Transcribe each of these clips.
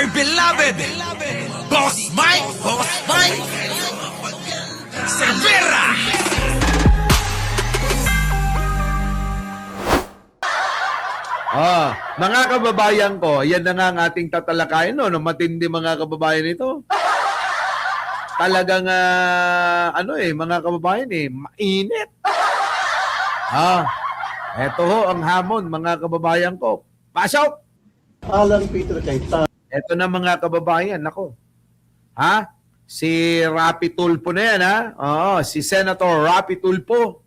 dear beloved, Boss Mike, Cervera. Mga kababayan ko, yan na nga ang ating tatalakayin, no? Matindi mga kababayan ito. Talagang, mga kababayan, mainit. Eto ho ang hamon, mga kababayan ko. Pasok! Alan Peter Cayetano. Eto na mga kababayan, nako. Si Rapi Tulfo na yan, si Senator Rapi Tulfo.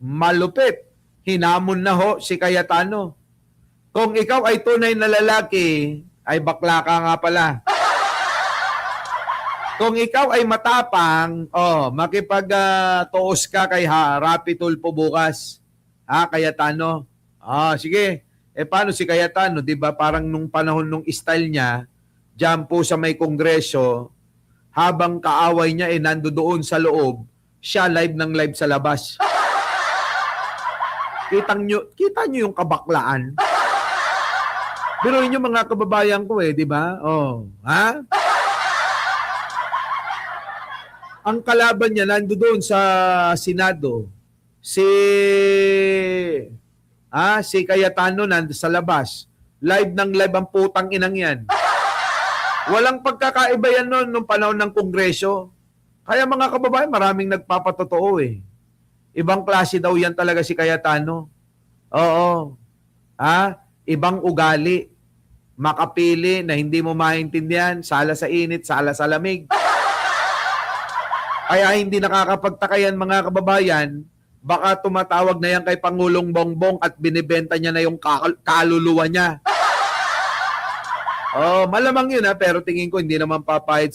Malupit. Hinamon na ho si Cayetano. Kung ikaw ay tunay na lalaki, ay bakla ka nga pala. Kung ikaw ay matapang, makipag-tuos ka kay Rapi Tulfo bukas. Cayetano. Sige. Paano si Cayetano? Diba parang nung panahon nung style niya, diyan po sa may kongreso, habang kaaway niya nandoon sa loob, siya live ng live sa labas. Kita nyo yung kabaklaan. Biruin nyo mga kababayan ko di ba? Ang kalaban niya nandoon sa Senado, si Cayetano nando sa labas. Live ng live ang putang inang yan. Walang pagkakaiba yan noon nung panahon ng kongreso. Kaya mga kababayan, maraming nagpapatotoo Ibang klase daw yan talaga si Cayetano. Oo. Ibang ugali. Makapili na hindi mo maintindihan, sala sa init, sala sa lamig. Kaya hindi nakakapagtaka yan mga kababayan, baka tumatawag na yan kay Pangulong Bongbong at binibenta niya na yung kaluluwa niya. Malamang yun pero tingin ko hindi naman papayag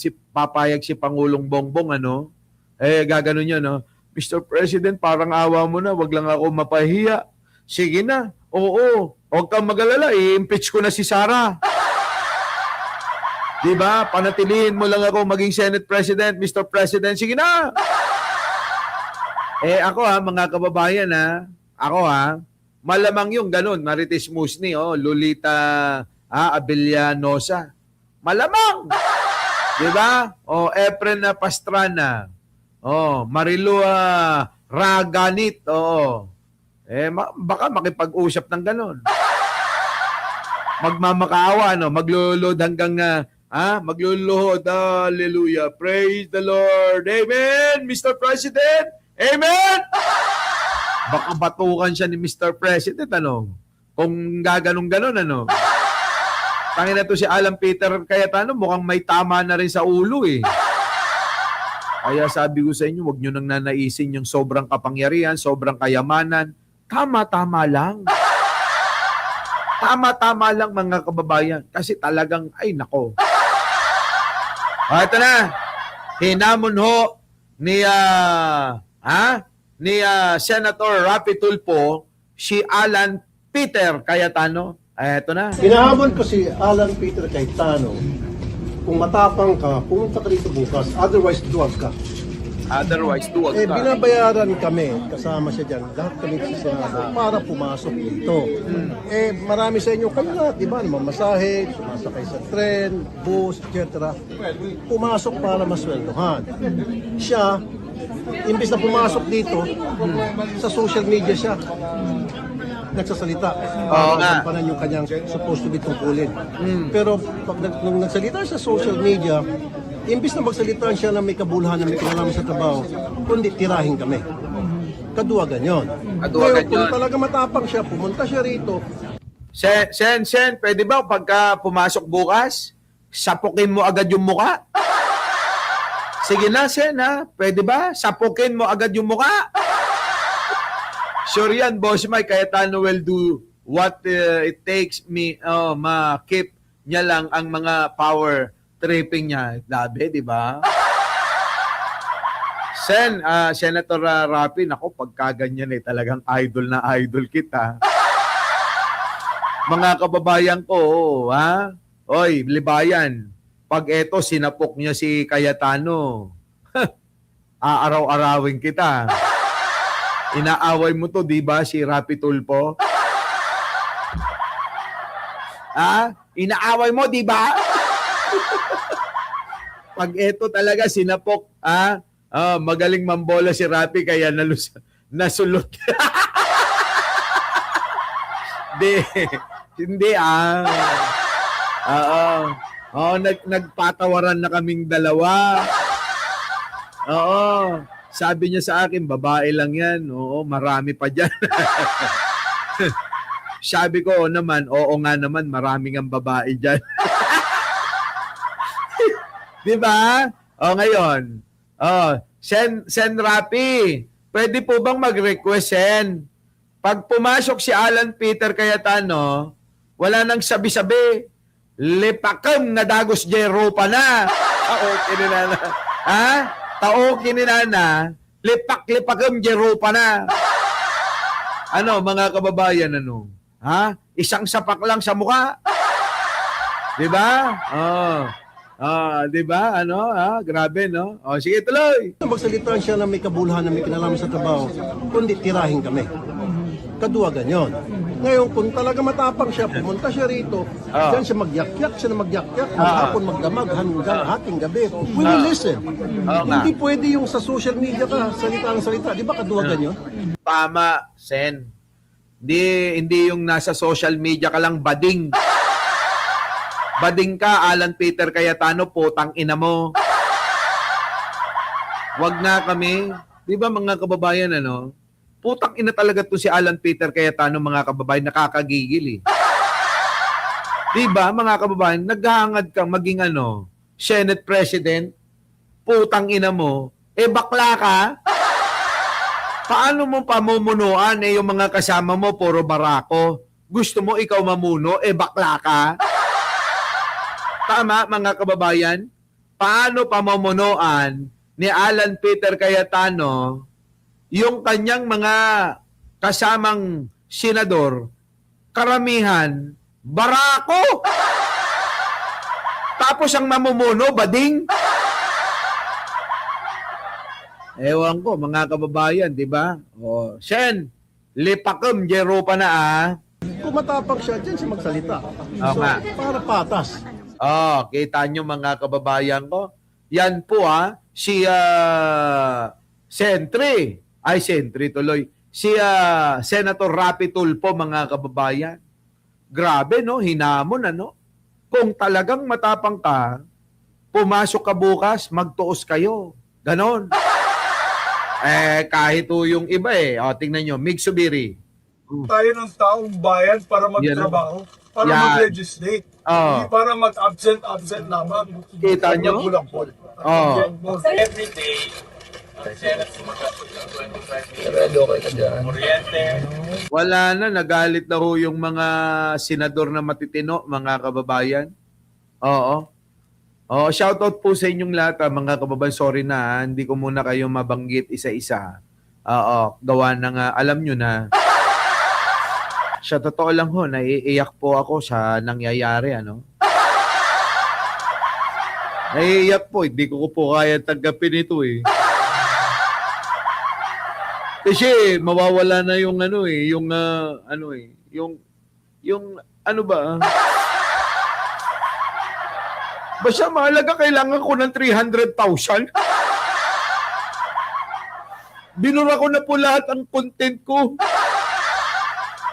si Pangulong Bongbong gaganon yun Mr. President, parang awa mo na, wag lang ako mapahiya. Sige na, oo, huwag kang mag-alala, i-impeach ko na si Sara. Diba? Panatilihin mo lang ako maging Senate President, Mr. President, sige na! Ako mga kababayan malamang yung ganun, Marites Musni, Lolita Abellanosa. Malamang! Diba? Efren Pastrana. Marilu Raganit. Baka makipag-usap ng ganun. Magmamakaawa, magluluhod hanggang magluluhod. Hallelujah. Praise the Lord. Amen, Mr. President. Amen! Baka batukan siya ni Mr. President, Kung gaganong-ganon, Tangin na to si Alan Peter Cayetano, mukhang may tama na rin sa ulo, Kaya sabi ko sa inyo, huwag nyo nang nanaisin yung sobrang kapangyarihan, sobrang kayamanan. Tama-tama lang. Tama-tama lang mga kababayan. Kasi talagang, ay nako. Ito na. Hinamon ho ni Senator Rapi Tulfo si Alan Peter Cayetano. Ito na. Hinahamon ko si Alan Peter Cayetano. Kung matapang ka, pumunta ka dito bukas. Otherwise, duwag ka. Binabayaran kami, kasama siya dyan, lahat kami sa Senado para pumasok dito. Marami sa inyo, kayo lahat, di ba, mamasahe, sumasakay sa tren, bus, etc. Pumasok para masweldohan. Siya, imbis na pumasok dito, sa social media siya, nagsasalita. Gampanan yung kanyang supposed to be tungkulin. Pero pag nung nagsalita sa social media, imbis na magsalita siya na may kabuluhan, na may kinalaman sa trabaho, kundi tirahin kami. Kaduwagan yun. Ngayon, kung talaga matapang siya, pumunta siya rito. Sen, pwede ba pagka pumasok bukas, sapukin mo agad yung muka? Sige na, Sen, pwede ba? Sapukin mo agad yung muka? Sure yan, Boss Mike, Cayetano will do what it takes me, ma-keep niya lang ang mga power tripping niya. Labi, di ba? Senator Rapi, nako, pagkaganyan talagang idol na idol kita. Mga kababayan ko, oy, libayan, pag eto sinapok niya si Cayetano, aaraw-arawin kita. Inaaway mo to, di ba, si Rapi Tulfo? Inaaway mo, di ba? Pag eto talaga sinapok, magaling mambola si Rapi kaya nasulot. Hindi Oo, nagpatawaran na kaming dalawa. Oo. Sabi niya sa akin, babae lang yan. Oo, marami pa dyan. Sabi ko, naman, oo nga naman, maraming ang babae dyan. Di ba? O ngayon, Sen Rapi, pwede po bang mag-request, Sen? Pag pumasok si Alan Peter Cayetano, wala nang sabi-sabi. Lipakam na dagos jero pa na. Taokin ni Nana. Taokin ni Nana. Lipak-lipakam jero pa na. Ano, mga kababayan, ano? Isang sapak lang sa mukha. Diba? Diba? Ano? Grabe, no? Sige, tuloy. Magsalita siya na may kabuluhan na may kinalaman sa trabaho, kundi tirahin kami. Kadua ganyan. Ngayon, kung talaga matapang siya, pumunta siya rito, diyan siya magyakyak, maghapon magdamag hanggang hating gabi. We will listen. Hindi pwede yung sa social media ka, salita. Di ba kadua ganyan? Tama, Sen. Hindi yung nasa social media ka lang bading. Bading ka, Alan Peter Cayetano, putang ina mo. Wag na kami. Di ba mga kababayan, ano? Putang ina talaga to si Alan Peter Cayetano, mga kababayan, nakakagigil eh. Di ba mga kababayan, naghahangad kang maging Senate President, putang ina mo, bakla ka? Paano mo pamumunuan yung mga kasama mo, puro barako? Gusto mo ikaw mamuno, bakla ka? Tama, mga kababayan? Paano pamumunuan ni Alan Peter Cayetano yung kanyang mga kasamang senador, karamihan, barako? Tapos ang mamumuno, bading? Ewan ko, mga kababayan, di ba? Sen, lipakam, jero pa na Kung matapang siya, diyan siya magsalita. Para patas. Kita nyo mga kababayan ko. Yan po si Sentry. Sentry tuloy. Si Senator Rapi Tulfo, mga kababayan. Grabe, no? Hinamon, Kung talagang matapang ka, pumasok ka bukas, magtuos kayo. Ganon. Kahit yung iba tingnan nyo, Mig Subiri. Tayo ng taong bayan para magtrabaho, para mag-legislate. Hindi para mag-absent naman. Kita nyo? Every day, ang Senate sumagastos ng 25 million. Kuryente. Wala na, nagalit na ho yung mga senador na matitino, mga kababayan. Shoutout po sa inyong lahat, mga kababayan. Sorry na, hindi ko muna kayo mabanggit isa-isa. Gawa ng, alam nyo na, sa totoo lang ho, naiiyak po ako sa nangyayari, Naiiyak po, hindi ko po kaya tanggapin ito eh. Kasi mawawala na yung basta mahalaga, kailangan ko ng 300,000. Binura ko na po lahat ang content ko.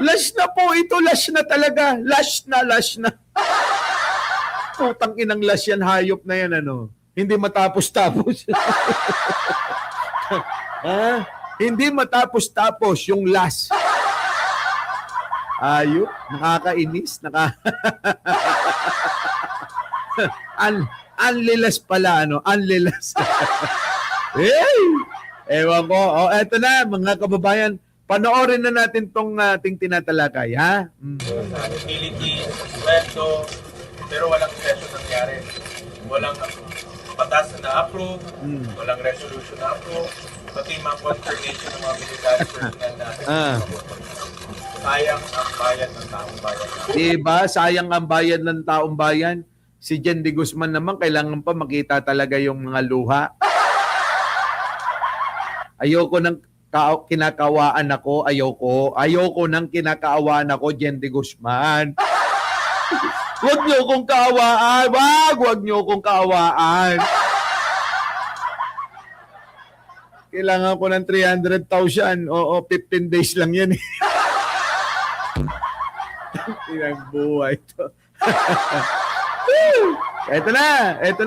Last na po ito, last na talaga. Last na. Putang inang last yan, hayop na yan, Hindi matapos-tapos. Hindi matapos-tapos yung last. Ayop, nakakainis, Unlilas pala, Unlilas. Hey! Ewan ko. Eto na, mga kababayan. Panoorin na natin tong ating tinatalakay, ha? Utility, sweldo, pero walang session nangyari. Walang batas na na-approve, walang resolution na-approve, pati mga confirmation ng mga military personnel natin. Sayang ang bayan ng taong bayan. Diba? Sayang ang bayan ng taong bayan. Si Jen de Guzman naman, kailangan pa makita talaga yung mga luha. Ayoko nang kinakawaan ako. Ayoko nang kinakawaan ako, Jen de Guzman. Huwag niyo kong kaawaan. Huwag niyo kong kaawaan. Kailangan ko ng 300,000. Oo, 15 days lang yan. Ilang buhay to. Eto na. At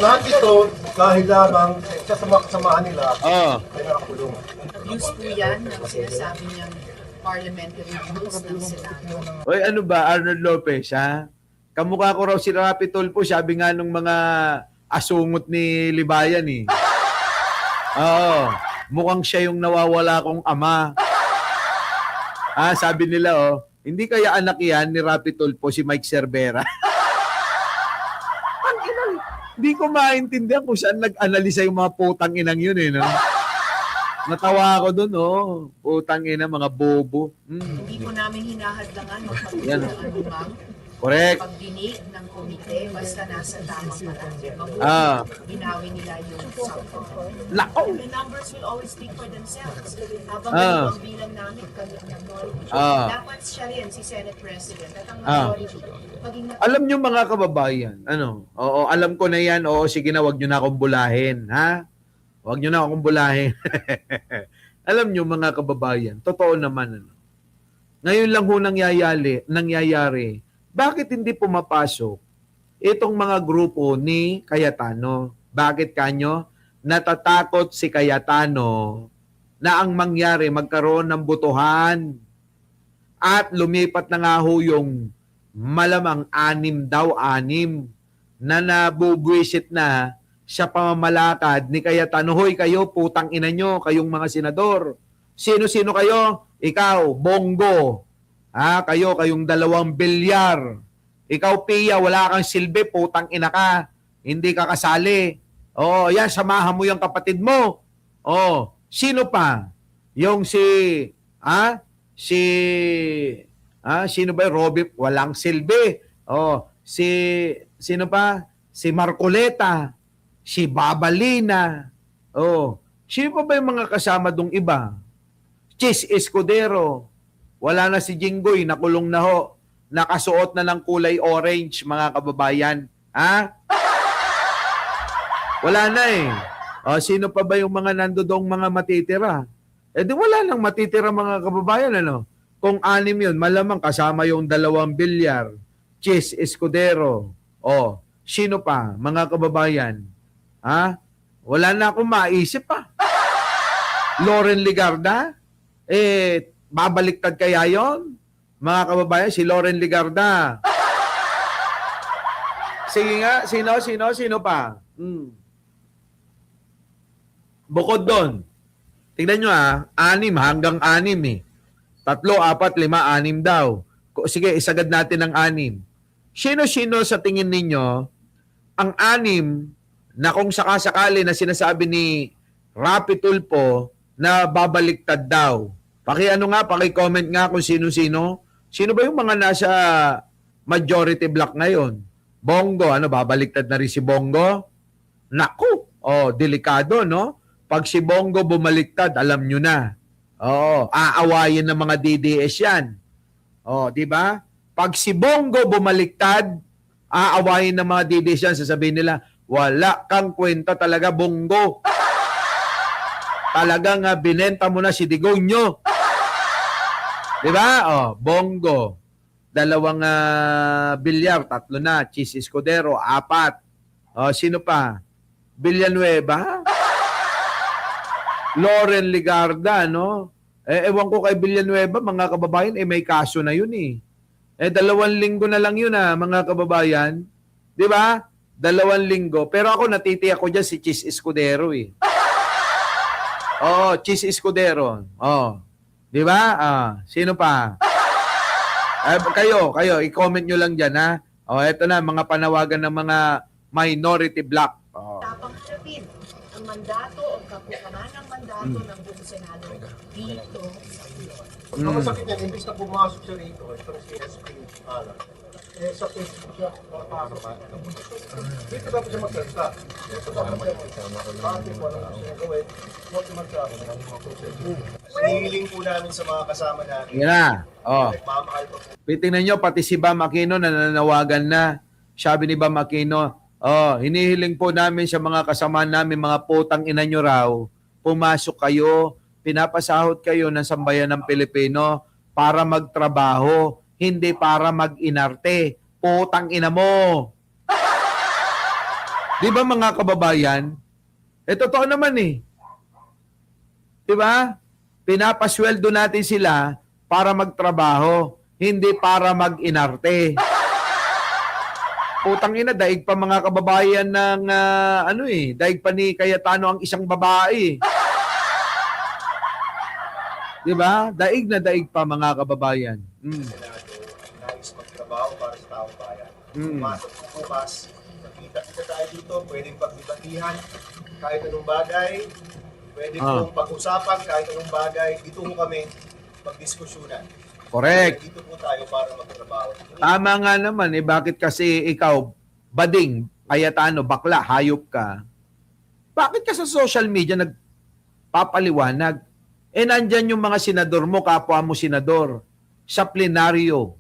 lahat ito, dahil lamang sa samahan nila, Oh. ay nakakulong. Abuse po yan ng sinasabi niyang parliamentary rules ng Senado. Oy, ano ba, Arnold Lopez, ha? Kamukha ko raw si Rapi Tulfo, sabi nga nung mga asungot ni Libayan, eh. Oo, mukhang siya yung nawawala kong ama. Sabi nila, hindi kaya anak yan ni Rapi Tulfo si Mike Cervera? Ang inang, hindi ko maintindihan kung saan nag-analisa yung mga putang inang yun, eh, no? Natawa ako dun, putang ina, mga bobo. Hindi po namin hinahadlangan Yan. magpapagod ng anumang Correct. pagdinig ng komite basta nasa tamang paraan. Mabuti, binawi nila yung subcommittee. Nako! The numbers will always speak for themselves. Habang ang bilang namin, minority. Dapat siya rin, si Senate President, at ang majority, maging Alam nyo mga kababayan, oo, alam ko na yan, sige na, wag nyo na akong bulahin, ha? Wag nyo na akong bulahin. Alam nyo mga kababayan, totoo naman, ngayon lang ho nangyayari, bakit hindi pumapasok itong mga grupo ni Cayetano? Bakit kanyo? Natatakot si Cayetano na ang mangyari, magkaroon ng butuhan at lumipat na nga ho yung malamang 6 na nabubwisit na sa pamamalakad ni Cayetano. Hoy, kayo, putang ina nyo, kayong mga senador. Sino-sino kayo? Ikaw, Bongo. Kayong 2 bilyar. Ikaw, Pia, wala kang silbi, putang ina ka. Hindi ka kasali. Yan, samahan mo yung kapatid mo. Sino pa? Yung sino ba? Robby, walang silbi. Sino pa? Si Marcoleta. Si Babalina. Sino pa ba yung mga kasama dong iba? Chis Escudero. Wala na si Jinggoy, nakulong na ho. Nakasuot na ng kulay orange, mga kababayan. Wala na eh. Sino pa ba yung mga nandoong mga matitira? Di wala nang matitira, mga kababayan, Kung 6 yun, malamang kasama yung 2 bilyar. Chis Escudero. Sino pa, mga kababayan? Wala na akong maisip pa. Loren Ligarda? Babaliktad kaya yon? Mga kababayan, si Loren Ligarda. Sige nga, sino pa? Bukod doon, tignan nyo 6 hanggang 6 eh. 3, 4, 5, 6 daw. Sige, isagad natin ang 6. Sino-sino sa tingin ninyo ang 6 na kung sakasakali na sinasabi ni Rapi Tulfo na babaliktad daw? Paki-comment nga kung sino-sino. Sino ba yung mga nasa majority block ngayon? Bongo, babaliktad na rin si Bongo? Naku, delikado, no? Pag si Bongo bumaliktad, alam nyo na. Aawayin ng mga DDS yan. Di ba? Pag si Bongo bumaliktad, aawayin ng mga DDS yan, sasabihin nila, wala kang kwenta talaga, Bongo. Talagang binenta mo na si Digonyo. Di ba? Bongo. 2 bilyar, 3 na. Chis Escudero, 4. Sino pa? Villanueva? Loren Ligarda, no? Ewan ko kay Villanueva, mga kababayan, may kaso na yun eh. 2 linggo na lang yun mga kababayan. Di ba? 2 linggo. Pero ako natitiyak ko dyan si Chis Escudero eh. Chis Escudero. Di ba? Sino pa? Kayo, i-comment nyo lang dyan, ha? Ito na, mga panawagan ng mga minority block. tapang harapin ang mandato o kapakanan ng mandato ng buong Senado dito sa Pilipinas. Ang masakit yan, imbis na pumasok siya rito, ito si SP Alan. Eh, sa Facebook siya, papasok. Dito dapat siya magsalita. Dito dapat siya magsalita. Bakit ko alam gusto niya gawin? Huwag naman siya. Hinihiling po namin sa mga kasama namin. Yan na. Oh. Nagmamahal pa po. Tingnan nyo, pati si Bam Aquino nananawagan na. Sabi ni Bam Aquino, hinihiling po namin sa mga kasama namin, mga putang ina nyo raw, pumasok kayo, pinapasahod kayo ng sambayan ng Pilipino para magtrabaho, hindi para mag-inarte. Putang ina mo. Di ba mga kababayan? Totoo naman eh. Di ba? Pinapasweldo natin sila para magtrabaho, hindi para mag-inarte. Putang ina, daig pa mga kababayan ng daig pa ni Cayetano ang isang babae. Di ba? Daig na daig pa mga kababayan. Senado, nais magtrabaho para sa taong bayan. Pumasok po bukas, nakita tayo dito, pwedeng pagbibatihan kahit anong bagay, pwede pong pag-usapan kahit anong bagay, dito po kami pagdiskusyonan. Correct. Dito po tayo para magtrabaho. Tama nga naman eh, bakit kasi ikaw, bading, Cayetano, bakla, hayop ka, bakit ka sa social media nagpapaliwanag? Nandyan yung mga senador mo, kapwa mo senador, sa plenaryo,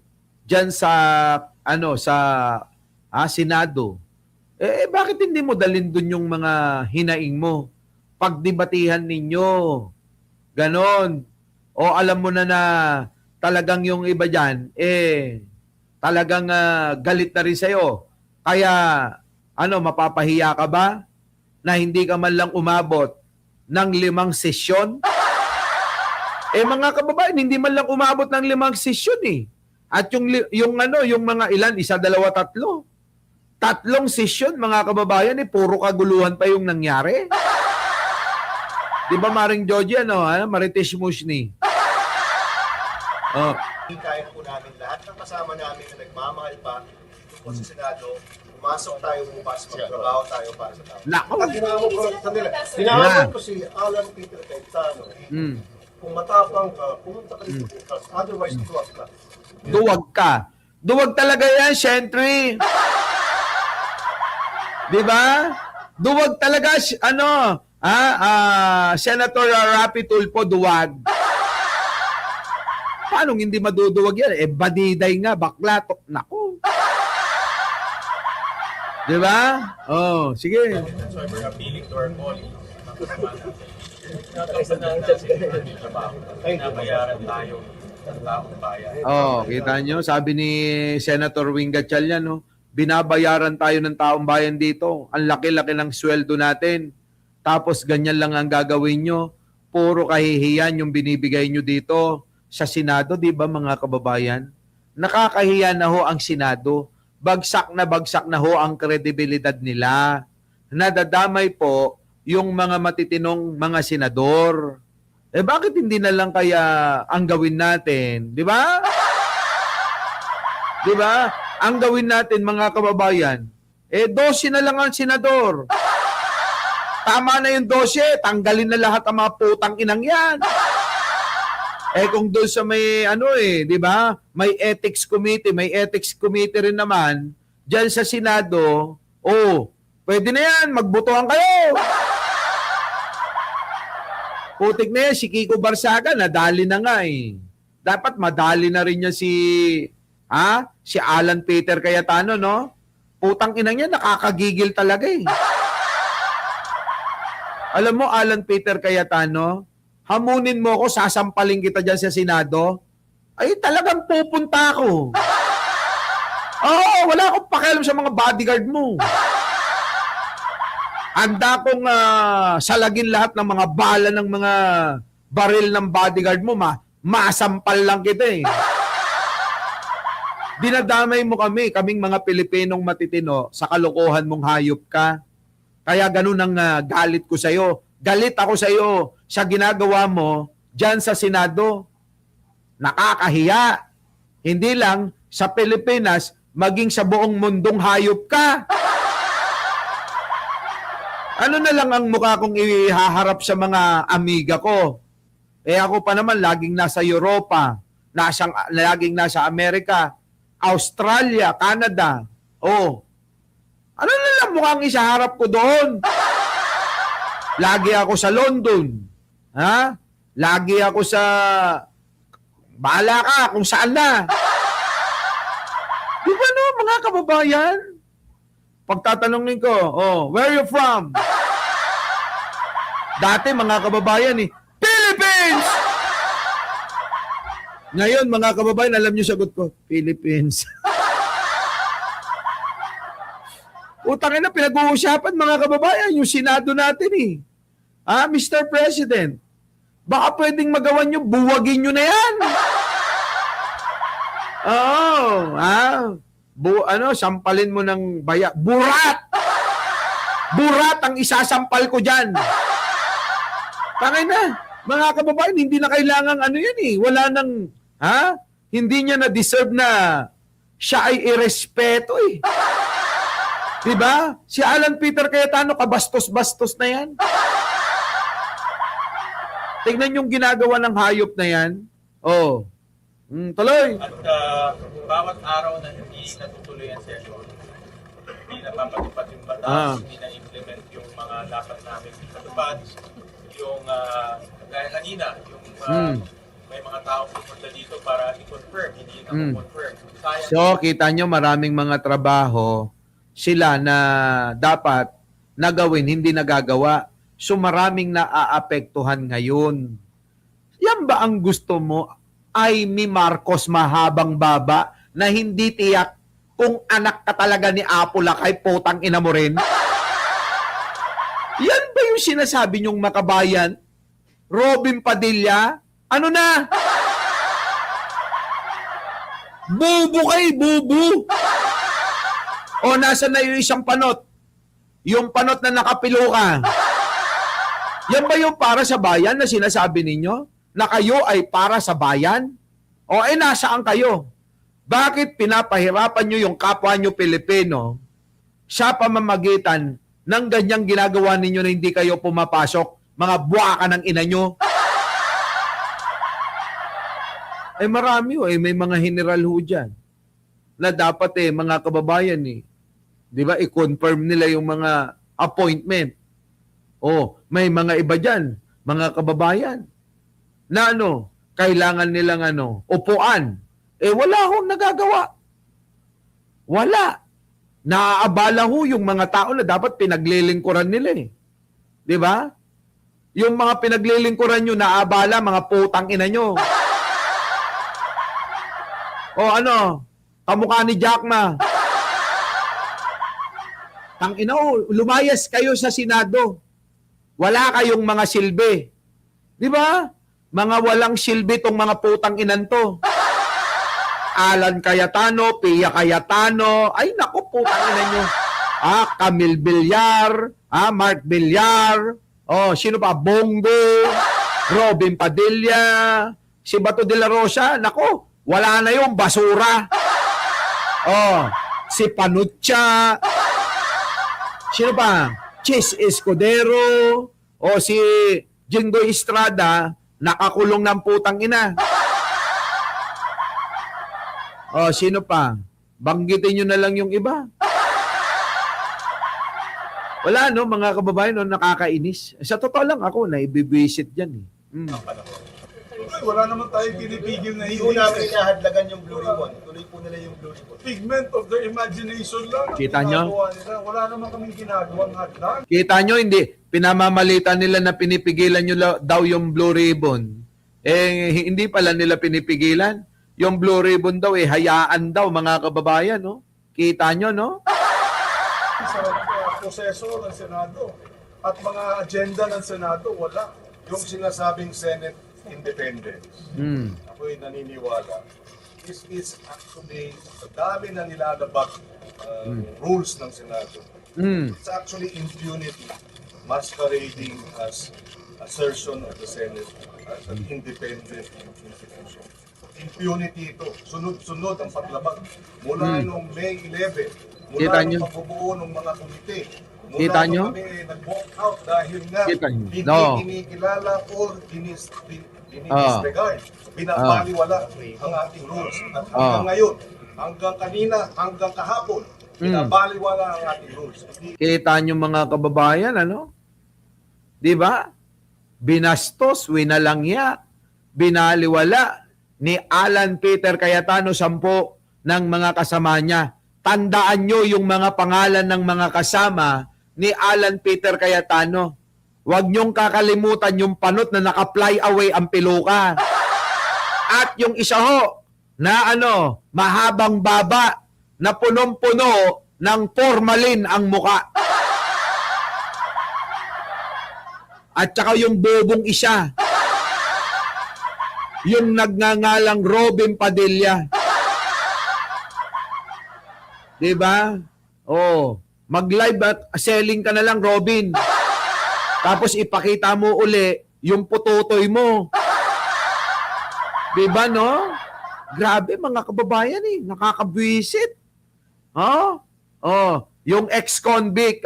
dyan sa, Senado. Bakit hindi mo dalhin dun yung mga hinaing mo? Pagdebatihan ninyo. Ganon. O alam mo na talagang yung iba dyan, talagang galit na rin sa'yo. Kaya, mapapahiya ka ba na hindi ka man lang umabot ng 5 sesyon? Mga kababayan, hindi man lang umabot ng 5 sesyon eh. At yung mga ilan, 1, 2, 3. 3 sesyon, mga kababayan, puro kaguluhan pa yung nangyari. Di ba, Maring Joji, Marites Musni? Kaya po namin lahat ng kasama namin na nagmamahal pa dito po sa Senado, pumasok tayo bukas, magtrabaho tayo para sa tao. Nako. At tinawag ko si Alan Peter Cayetano. Kung matapang ka, pumunta ka dito bukas. Otherwise, tuwag ka. Duwag ka. Duwag talaga yan, Sentry. Di ba? Duwag talaga, Senator Rapi Tulfo, duwag. Paano hindi maduduwag yan? Badiday nga, bakla. Naku. Di ba? Sige. So we're appealing to our colleagues, mga kasama natin. Natapos na natin yung trabaho. Nabayaran tayo ng taong bayan. Kita nyo, sabi ni Senator Wing Gatchalian, binabayaran tayo ng taong bayan dito. Ang laki-laki ng sweldo natin. Tapos ganyan lang ang gagawin nyo. Puro kahihiyan yung binibigay nyo dito sa Senado, di ba mga kababayan? Nakakahiya na ho ang Senado. Bagsak na ho ang kredibilidad nila. Nadadamay po yung mga matitinong mga senador. Bakit hindi na lang kaya ang gawin natin? Di ba? Di ba? Ang gawin natin, mga kababayan, 12 na lang ang senador. Tama na yung 12, tanggalin na lahat ang mga putang inang yan. Kung doon sa may, di ba? May ethics committee rin naman, dyan sa Senado, pwede na yan, magbotohan kayo. Putik na yan, si Kiko Barsaga, nadali na nga eh. Dapat madali na rin niya si Alan Peter Cayetano, no? Putang inang yan, nakakagigil talaga eh. Alam mo, Alan Peter Cayetano, hamunin mo ako, sasampaling kita dyan sa Senado, ay talagang pupunta ako. Wala akong pakialam sa mga bodyguard mo. Handa kong salagin lahat ng mga bala ng mga baril ng bodyguard mo, masampal lang kita eh. Dinadamay mo kaming mga Pilipinong matitino sa kalokohan mong hayop ka. Kaya ganun ang galit ko sa'yo. Galit ako sa'yo sa ginagawa mo dyan sa Senado. Nakakahiya. Hindi lang sa Pilipinas, maging sa buong mundong hayop ka. Ano na lang ang mukha kong ihaharap sa mga amiga ko? Ako pa naman, laging nasa Europa, laging nasa Amerika. Australia, Canada. Oh. Ano na lang mukhang isaharap ko doon? Lagi ako sa London. Ha? Lagi ako sa... Bahala ka kung saan na. Di ba no, mga kababayan? Pagtatanungin ko, where are you from? Dati mga kababayan Philippines! Ngayon mga kababayan, alam niyo sagot ko, Philippines. Utangin na pinag-uusapan mga kababayan, yung Senado natin Mr. President, baka pwedeng magawa nyo, buwagin nyo na yan. Sampalin mo ng baya. Burat! Burat ang isasampal ko dyan. Tangay na, mga kababayan, hindi na kailangan wala nang, hindi niya na-deserve na siya ay irespeto Diba? Si Alan Peter Cayetano, kabastos-bastos na yan. Tingnan yung ginagawa ng hayop na yan. Tuloy. At bawat araw na hindi natutuloy ang session, hindi napapatupad yung batas, hindi na-implement yung mga dapat namin patupad, yung gaya kanina, yung may mga tao pupunta dito para i-confirm, hindi na-confirm. So, kita nyo maraming mga trabaho sila na dapat nagawin, hindi nagagawa. So, maraming naaapektuhan ngayon. Yan ba ang gusto mo? Amy Marcos mahabang baba na hindi tiyak kung anak ka talaga ni Apo Lakay, potang ina mo rin? Yan ba yung sinasabi nyong makabayan? Robin Padilla? Ano na? Bubu kay bubu. O nasa na yung isang panot? Yung panot na nakapilo ka. Yan ba yung para sa bayan na sinasabi ninyo? Na kayo ay para sa bayan? O nasaan kayo? Bakit pinapahirapan nyo yung kapwa nyo Pilipino sa pamamagitan ng ganyang ginagawa ninyo na hindi kayo pumapasok? Mga buwaka ng ina nyo? Marami may mga general ho dyan na dapat mga kababayan di ba, i-confirm nila yung mga appointment. May mga iba dyan, mga kababayan, na kailangan nilang upuan. Wala akong nagagawa. Wala. Naaabala ho yung mga tao na dapat pinaglilingkuran nila Di ba? Yung mga pinaglilingkuran nyo, naabala, mga putang ina nyo. Kamukha ni Jack Ma. Tangina lumayas kayo sa Senado. Wala kayong mga silbi. Di ba? Mga walang silbi tong mga putang inan to. Alan Cayetano, Pia Cayetano, ay naku, putang ina nyo. Camille Villar, Mark Villar, sino pa? Bongo, Robin Padilla, si Bato de la Rosa, naku, wala na yung basura. Si Panucha, sino pa? Chis Escudero, si Jingoy Estrada, nakakulong ng putang ina. Sino pa? Banggitin nyo na lang yung iba. Wala, mga kababayan, nakakainis. Sa totoo lang ako, naibibisit dyan. Wala naman tayo pinipigil na Hindi ko namin inahadlagan yung Blue Ribbon. Tuloy po nila yung Blue Ribbon. Figment of their imagination lang. Kita nyo? Nila. Wala naman kaming ginagawang hadlang. Kita nyo, hindi. Pinamamalita nila na pinipigilan nyo daw yung Blue Ribbon. Hindi pala nila pinipigilan. Yung Blue Ribbon daw, hayaan daw, mga kababayan, Kita nyo, Sa proseso ng Senado at mga agenda ng Senado, wala. Yung sinasabing Senate independence, Ako'y naniniwala. this is actually, sa dami na nilalabag rules ng Senado. It's actually impunity masquerading as assertion of the Senate as an independent institution. Impunity ito. Sunod-sunod ang paglabag. Mula nung May 11, mula Kita nung nyo? pagbubuo ng mga komite, mula Kita nung nyo? kami nag-walk out dahil nga Kita nyo? hindi No. kinikilala or dinisregard. Binabaliwala ang ating rules. At hanggang ngayon, hanggang kanina, hanggang kahapon, pinabaliwala ang ating rules. Hindi Kita nyo mga kababayan, ano? Di ba? Binastos, winalangya, binaliwala ni Alan Peter Cayetano 10 ng mga kasama niya. Tandaan nyo yung mga pangalan ng mga kasama ni Alan Peter Cayetano. Huwag nyong kakalimutan yung panot na naka-fly away ang piluka. At yung isa ho, na mahabang baba, na punong-puno ng formalin ang muka. At saka yung bobong isa, yung nagngangalang Robin Padilla. Diba? Oh, mag-live at selling ka na lang, Robin. Tapos ipakita mo uli yung putotoy mo. Diba, no? Grabe, mga kababayan nakakabwisit. Yung ex-convict,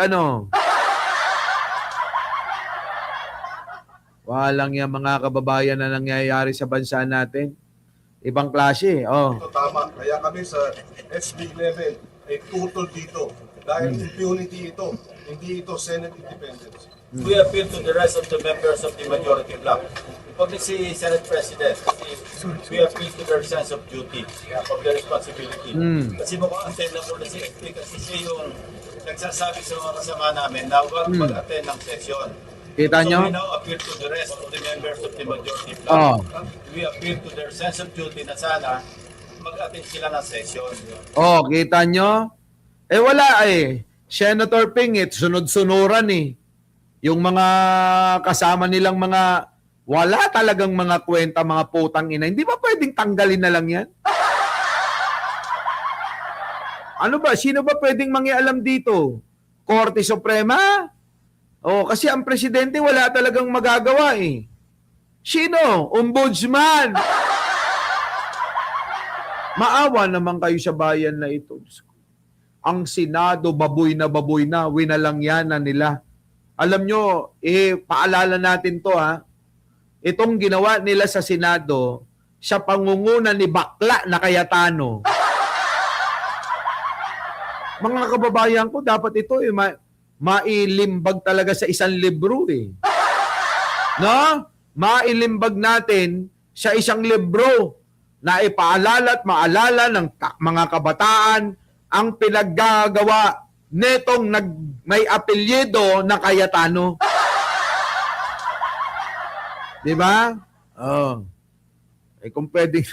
Walang yan, mga kababayan, na nangyayari sa bansa natin. Ibang klase, ito tama. Kaya kami sa SB level ay tutol dito. Dahil impunity ito, hindi ito Senate independence. We appeal to the rest of the members of the majority bloc. Pag si Senate President, we appeal to their sense of duty, of their responsibility. Kasi mukhang attend na muna si FP kasi siya yung nagsasabi sa mga kasama namin na huwag mag-attend ng session. Kita nyo? So we now appeal to the rest of the members of the majority bloc. We appeal to their sense of duty na sana mag-attend sila ng session. Kita nyo? Wala Senator Pingit, sunod-sunuran Yung mga kasama nilang mga wala talagang mga kwenta, mga putang ina. Hindi ba pwedeng tanggalin na lang yan? Ano ba? Sino ba pwedeng mangialam dito? Korte Suprema? Kasi ang presidente wala talagang magagawa Sino? Ombudsman. Maawa naman kayo sa bayan na ito. Ang Senado, baboy na, winalangyanan nila. Alam nyo, paalala natin to Itong ginawa nila sa Senado, sa pangunguna ni bakla na Cayetano. Mga kababayan ko, dapat ito mailimbag talaga sa isang libro No? Mailimbag natin sa isang libro na ipaalala at maalala ng mga kabataan ang pinaggagawa netong may apelyido na Cayetano. Di ba? Kung pwedeng...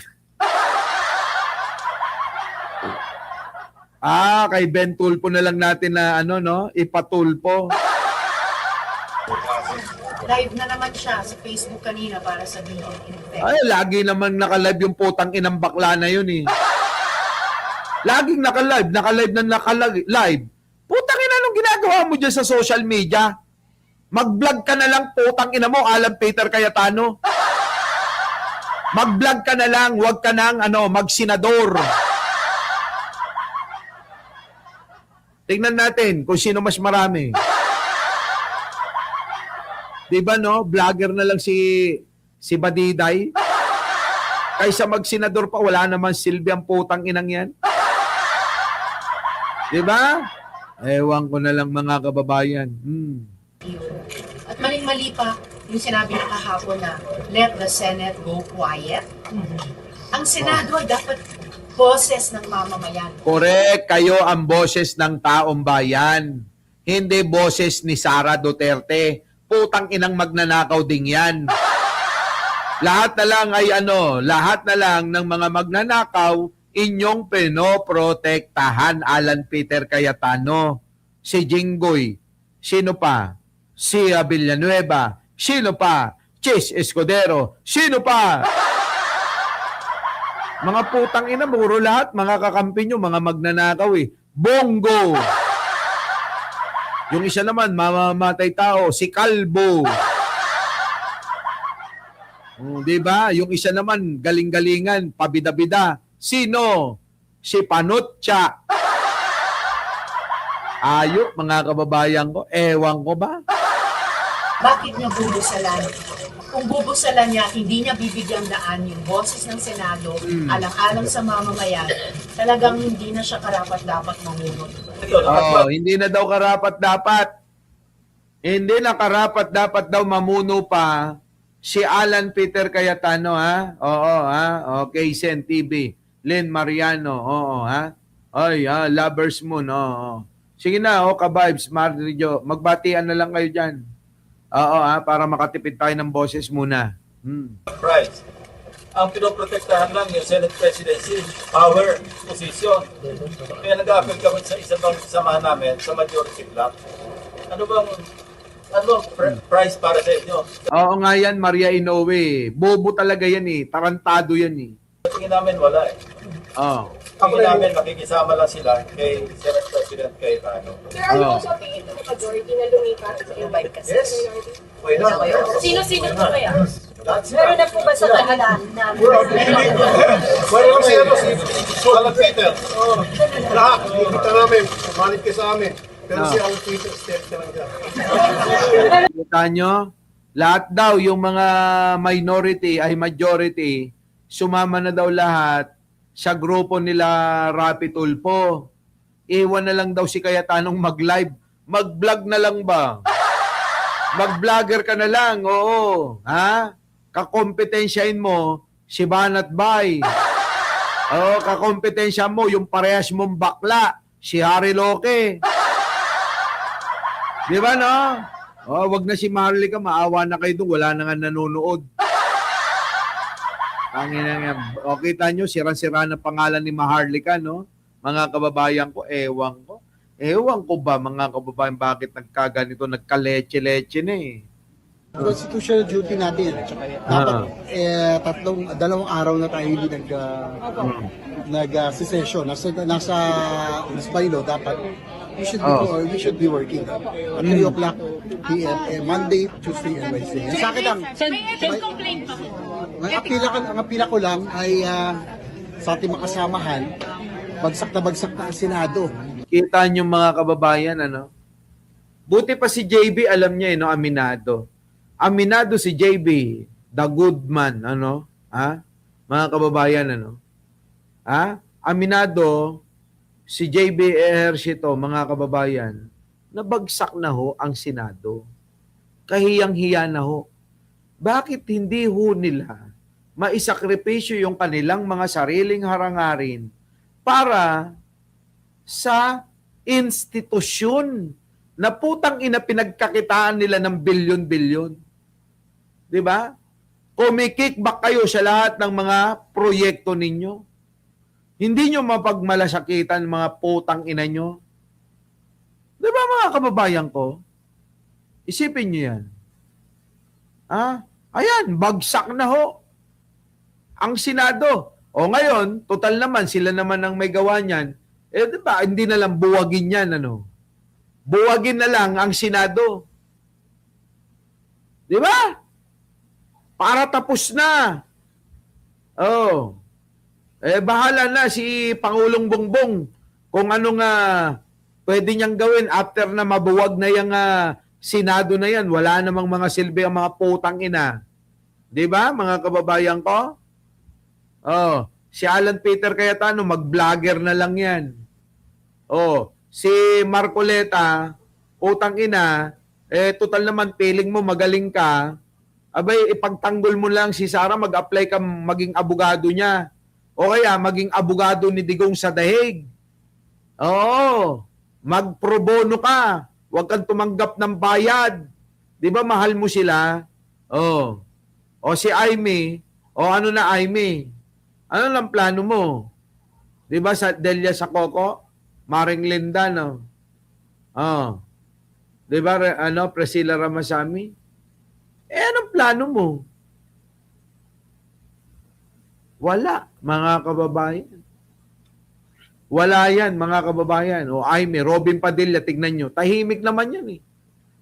kay Ben Tulpo na lang natin na ipatulpo. Live na naman siya sa Facebook kanina para sabihin in effect. Lagi naman naka-live yung putang inang bakla na yun Laging naka-live na naka-live. Putang ina, anong ginagawa mo dyan sa social media? Mag-vlog ka na lang, putang ina mo, Alan Peter Cayetano. Mag-vlog ka na lang, huwag ka nang mag-senador. Tingnan natin kung sino mas marami. Diba vlogger na lang si Badiday? Kaysa mag-senador pa, wala naman silbi ang putang inang yan. Diba? Ewan ko na lang, mga kababayan. At maling-mali pa yung sinabi na kahapon na let the Senate go quiet. Ang Senado ay dapat boses ng mamamayan. Correct, kayo ang boses ng taong bayan. Hindi boses ni Sara Duterte. Putang inang magnanakaw ding yan. Lahat na lang ay lahat na lang ng mga magnanakaw inyong pinoprotektahan. Alan Peter Cayetano, si Jinggoy, sino pa? Si Villanueva, sino pa? Chis Escudero, sino pa? Mga putang ina, puro lahat, mga kakampi nyo, mga magnanakaw Bongo. Yung isa naman, mamamatay tao, si Kalbo. Diba? Yung isa naman, galing-galingan, pabida-bida. Sino? Si Panutcha. Ayok, mga kababayan ko. Ewan ko ba? Bakit niya bubusalan? Kung bubusalan niya, hindi niya bibigyang daan yung boses ng Senado, alang-alang sa mamamayan, talagang hindi na siya karapat-dapat mamunod. Hindi na daw karapat-dapat. Hindi na karapat-dapat daw mamuno pa si Alan Peter Cayetano, ha? Oo, ha? Okay, Sen TV. Len Mariano, oo, ha? Ay, ha? Lovers Moon, oo. Sige na, ka-vibes, Mario. Magbatian na lang kayo dyan. Oo, ha? Para makatipid tayo ng boses muna. Price. Ang pinoprotektahan lang yung Senate presidency, power, position. Kaya nag-apel kami sa isang samahan namin sa majority block. Ano bang price para sa inyo? Oo nga yan, Maria Inoue. Bobo talaga yan eh. Tarantado yan eh. Tingin namin wala eh. Oo. Tingin namin makikisama lang sila kay Senate President Cayetano. Sir, ano po sa tingin ng majority na lumipat sa invite kasi? Yes. Pwede na. Sino-sino po kaya? Meron na po ba sa kanila na Pwede lang siya si Alan Peter. Lahat, kita namin. Manit ka sa amin. Pero si Alan Peter, step ka lang dyan. Kita nyo? Lahat daw, yung mga minority ay majority, sumama na daw lahat sa grupo nila Rapi Tulfo. Iwan na lang daw si Cayetanong mag-live. Mag-vlog na lang ba? Mag-vlogger ka na lang, oo. Ha? Kakompetensyahin mo si Banat Bay. Oo, kakompetensya mo yung parehas mong bakla, si Harry Loque. Di ba, no? Oh, wag na si Maharlika, maawa na kayo doon, wala na nga nanonood. O, kita nyo, sira-sira na pangalan ni Maharlika, no? Mga kababayan ko, ewan ko. Ewan ko ba, mga kababayan, bakit nagkaganito, nagkaleche-leche na eh. Constitutional duty natin. Dapat dalawang araw na tayo hindi nag-session. Nasa bylaw dapat we should be working. At 3 o'clock p.m. Monday, Tuesday, and Wednesday. Sa akin lang, ang apila ko lang ay sa ating makasamahan, bagsak na ang Senado. Kita nyo mga kababayan, ano? Buti pa si JB, alam niya, no? Aminado si JB, the good man, ano? Ha? Mga kababayan, ano? Ha? Aminado si JB Ejercito, mga kababayan, nabagsak na ho ang Senado. Kahiyang-hiya na ho. Bakit hindi ho nila maisakripisyo yung kanilang mga sariling harangarin para sa institusyon na putang ina pinagkakitaan nila ng bilyon-bilyon? Di ba? Kumikickback kayo sa lahat ng mga proyekto ninyo. Hindi nyo mapagmalasakitan mga putang ina nyo. Di ba mga kababayan ko? Isipin nyo yan. Ayan, bagsak na ho ang Senado. O ngayon, total naman, sila naman ang may gawa niyan. Eh, di ba, hindi na lang buwagin yan, ano? Buwagin na lang ang Senado. Di ba? Para tapos na. Oh. Eh, bahala na si Pangulong Bongbong kung ano nga pwede niyang gawin after na mabuwag na yung Senado na yan. Wala namang mga silbi ang mga putang ina. Di ba, mga kababayan ko? Oh, si Alan Peter Cayetano, mag-vlogger na lang yan. Oh, si Marcoleta, putang ina, eh, total naman, feeling mo magaling ka, abay, ipagtanggol mo lang si Sara, mag-apply ka maging abogado niya. O kaya, maging abogado ni Digong sa Dahig. Oo, mag-pro bono ka. Huwag kang tumanggap ng bayad. Di ba, mahal mo sila? Oo. O si Aimee, o ano na Aimee? Ano lang plano mo? Di ba, sa Delia sa Coco? Maring Linda, no? Oh. Di ba, Priscilla Ramasamy? Eh, anong plano mo? Wala, mga kababayan. Wala yan, mga kababayan. O Aimee, Robin Padilla, tignan nyo. Tahimik naman yan eh.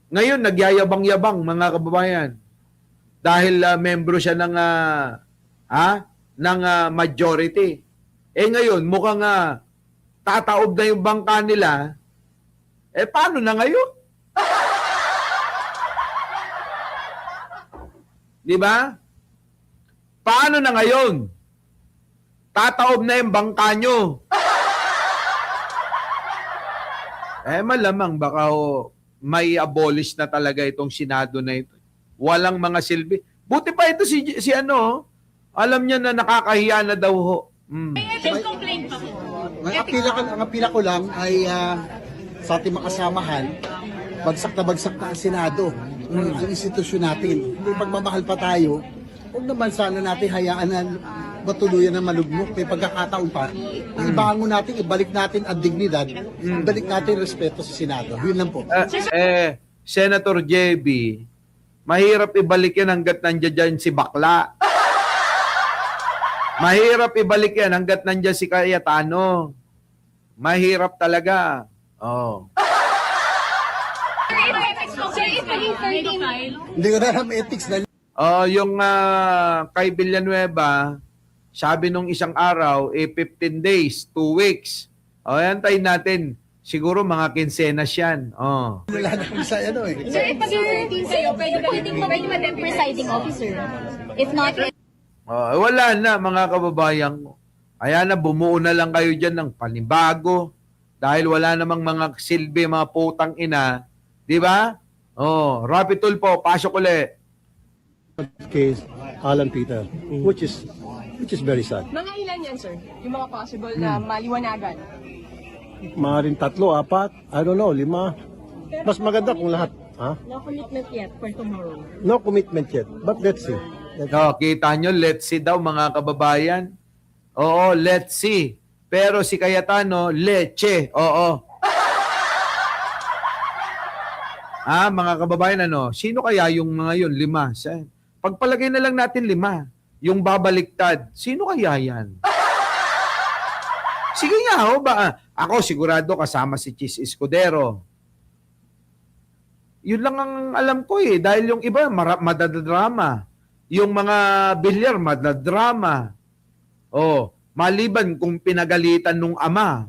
Ngayon, nagyayabang-yabang, mga kababayan. Dahil membro siya ng, ng majority. Eh ngayon, mukhang tataob na yung bangka nila. Eh, paano na ngayon? Di ba? Paano na ngayon? Tataob na yung bangka nyo. Malamang baka may abolish na talaga itong Senado na ito. Walang mga silbi. Buti pa ito si ano, alam niya na nakakahiya na daw ho. Ang apila ko lang ay sa ating makasamahan, bagsak na ang Senado, ang institusyon natin. May pagmamahal pa tayo, huwag naman sana natin hayaan na matuluyan na malugmok. May pagkakataon pa. Ibangon natin, ibalik natin ang dignidad, ibalik natin respeto sa Senado. Yun lang po. Senator JB, mahirap ibalik yan hanggat nandiyan dyan si Bakla. Mahirap ibalik yan hanggat nandiyan si Cayetano. Mahirap talaga. Oh. Hindi ko na alam ethics na. Yung kay Villanueva, sabi nung isang araw, 15 days, 2 weeks. Antayin natin. Siguro mga kinsenas yan. Wala na kung sa ano eh. Sir, if mag-13 kayo, pwede ba presiding officer? If not, Wala na mga kababayan ko. Kaya na bumuo na lang kayo dyan ng panibago. Dahil wala namang mga silbi, mga putang ina. Di ba? Rapid tool po, pasok ulit. Case Alan Peter, which is very sad. mga ilan yan, sir? Yung mga possible na maliwanagan? Maaaring 3, 4, I don't know, 5. Mas maganda kung lahat. No commitment yet for tomorrow. No commitment yet, but let's see. Kita nyo, let's see daw mga kababayan. Oo, let's see. Pero si Cayetano, leche. Oo. Mga kababayan, sino kaya yung mga yun? 5. Pagpalagay na lang natin 5. Yung babaliktad, sino kaya yan? Sige nga, ako sigurado kasama si Chis Escudero. Yun lang ang alam ko dahil yung iba madadrama. Yung mga bilyar madadrama. Maliban kung pinagalitan nung ama.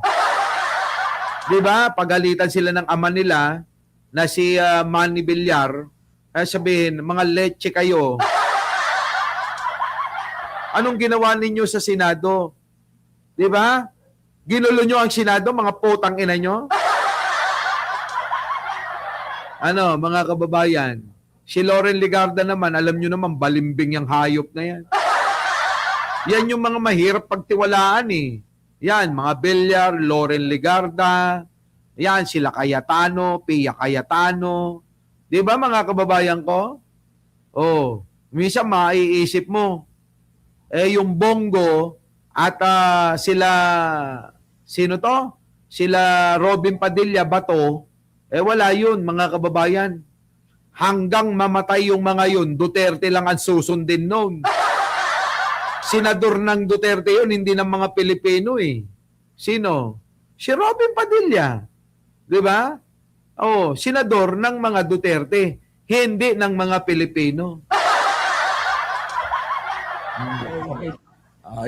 'Di ba? Pagalitan sila ng ama nila na si Manny Villar, sabihin, mga leche kayo. Anong ginawa ninyo sa Senado? 'Di ba? Ginulo nyo ang Senado, mga putang ina nyo? Mga kababayan, si Loren Legarda naman, alam nyo naman, balimbing yung hayop na yan. Yan yung mga mahirap pagtiwalaan Yan, mga Villar, Loren Legarda, yan, sila Cayetano, Pia Cayetano. Di ba mga kababayan ko? Minsan maiisip mo, yung Bongo at sila, sino to? Sila Robin Padilla Bato, wala yun mga kababayan. Hanggang mamatay yung mga yun, Duterte lang ang susundin noon. Senador ng Duterte yun, hindi ng mga Pilipino Sino? Si Robin Padilla. Di ba? Senador ng mga Duterte, hindi ng mga Pilipino.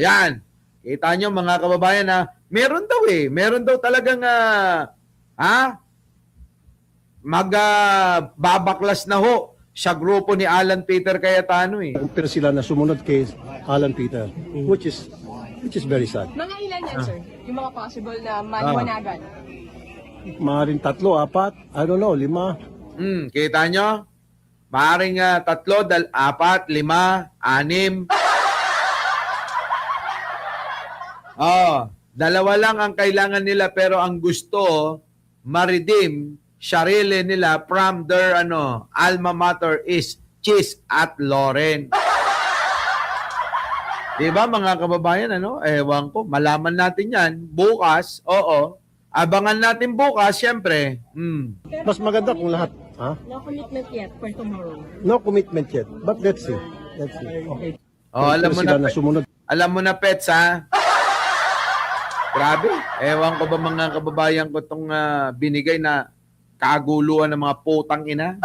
Yan. Kita nyo mga kababayan meron daw meron daw talagang babaklas na ho sa grupo ni Alan Peter Cayetano Pero sila na sumunod kay Alan Peter, which is very sad. Mga ilan yan, sir? Yung mga possible na maliwanagan? Maaaring 3, 4, I don't know, 5. Kita nyo? Maaring 3, 4, 5, 6. Dalawa lang ang kailangan nila pero ang gusto ma-redeem sarili nila from their alma mater is Chis at Loren. Diba mga kababayan ewan ko, malaman natin yan bukas. Abangan natin bukas syempre. Mas maganda kung lahat. No commitment yet for tomorrow. No commitment yet, but let's see. Alam mo na Pets Grabe. Ewan ko ba mga kababayan ko itong binigay na kaguluhan ng mga putang ina?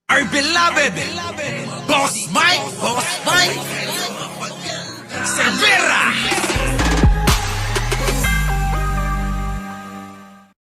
Our beloved Boss Mike